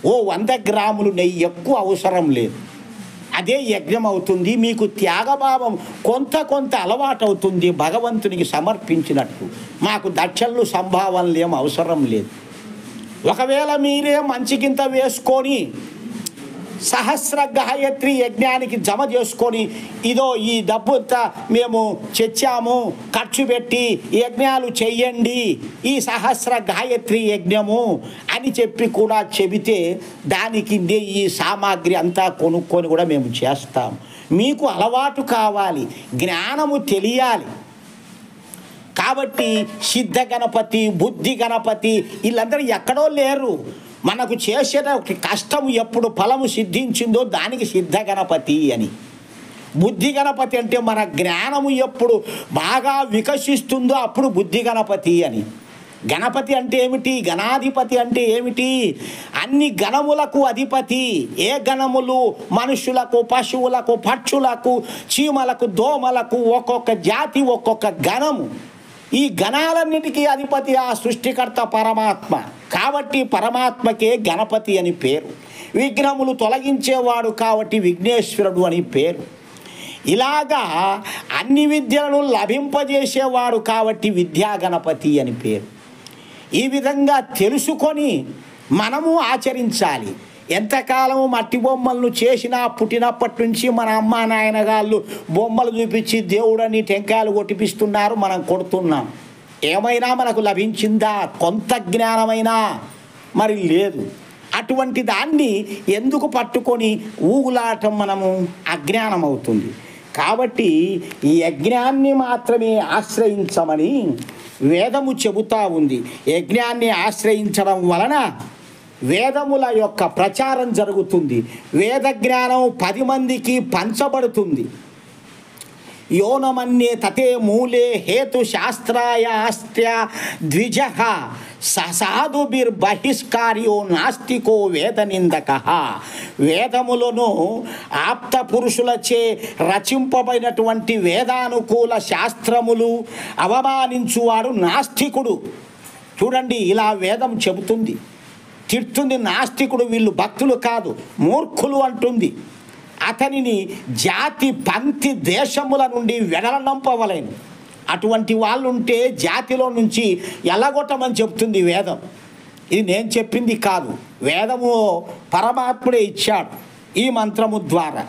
ఓ 100 గ్రాములు నెయ్యి ఎక్కువ అవసరం లేదు, అదే యజ్ఞం అవుతుంది. మీకు త్యాగభావం కొంత అలవాటు అవుతుంది, భగవంతునికి సమర్పించినట్టు. మాకు దక్షిణలు సంభావనలు ఏం అవసరం లేదు. ఒకవేళ మీరే మంచికింత వేసుకొని సహస్ర గాయత్రి యజ్ఞానికి జమ చేసుకొని, ఇదో ఈ డబ్బుంతా మేము తెచ్చాము, ఖర్చు పెట్టి యజ్ఞాలు చెయ్యండి, ఈ సహస్ర గాయత్రి యజ్ఞము అని చెప్పి కూడా చెబితే దానికి ఈ సామాగ్రి అంతా కొనుక్కొని కూడా మేము చేస్తాం. మీకు అలవాటు కావాలి, జ్ఞానము తెలియాలి. కాబట్టి సిద్ధ గణపతి, బుద్ధి గణపతి వీళ్ళందరూ ఎక్కడో లేరు. మనకు చేసే కష్టం ఎప్పుడు ఫలము సిద్ధించిందో దానికి సిద్ధ గణపతి అని. బుద్ధి గణపతి అంటే మన జ్ఞానము ఎప్పుడు బాగా వికసిస్తుందో అప్పుడు బుద్ధి గణపతి అని. గణపతి అంటే ఏమిటి? గణాధిపతి అంటే ఏమిటి? అన్ని గణములకు అధిపతి. ఏ గణములు? మనుషులకు, పశువులకు, పక్షులకు, చీమలకు, దోమలకు, ఒక్కొక్క జాతి ఒక్కొక్క గణము. ఈ గణాలన్నిటికీ అధిపతి ఆ సృష్టికర్త పరమాత్మ. కాబట్టి పరమాత్మకే గణపతి అని పేరు. విఘ్నములు తొలగించేవాడు కాబట్టి విఘ్నేశ్వరుడు అని పేరు. ఇలాగా అన్ని విద్యలను లభింపజేసేవాడు కాబట్టి విద్యా గణపతి అని పేరు. ఈ విధంగా తెలుసుకొని మనము ఆచరించాలి. ఎంతకాలము మట్టి బొమ్మలను చేసినా పుట్టినప్పటి నుంచి మన అమ్మ నాయనగాళ్ళు బొమ్మలు చూపించి దేవుడని టెంకాయలు కొట్టిపిస్తున్నారు, మనం కొడుతున్నాం. ఏమైనా మనకు లభించిందా? కొంత జ్ఞానమైనా మరి లేదు. అటువంటి దాన్ని ఎందుకు పట్టుకొని ఊగులాటం? మనము అజ్ఞానం అవుతుంది. కాబట్టి ఈ యజ్ఞాన్ని మాత్రమే ఆశ్రయించమని వేదము చెబుతూ ఉంది. యజ్ఞాన్ని ఆశ్రయించడం వలన వేదముల యొక్క ప్రచారం జరుగుతుంది. వేద జ్ఞానం 10 మందికి పంచబడుతుంది. యోనమన్యే తతే మూలే హేతు శాస్త్రాయ ఆస్త్య ద్విజ సాధుభిర్బహిష్కార్యో నాస్తికో వేద నిందక. వేదములను ఆప్త పురుషులచే రచింపబడినటువంటి వేదానుకూల శాస్త్రములు అవమానించువాడు నాస్తికుడు. చూడండి, ఇలా వేదం చెబుతుంది, తిడుతుంది. నాస్తికుడు వీళ్ళు భక్తులు కాదు, మూర్ఖులు అంటుంది. అతనిని జాతి పంక్తి దేశముల నుండి వెడలనంపవలేను. అటువంటి వాళ్ళు ఉంటే జాతిలో నుంచి ఎల్లగొట్టమని చెప్తుంది వేదం. ఇది నేను చెప్పింది కాదు, వేదము పరమాత్ముడే ఇచ్చాడు ఈ మంత్రము ద్వారా.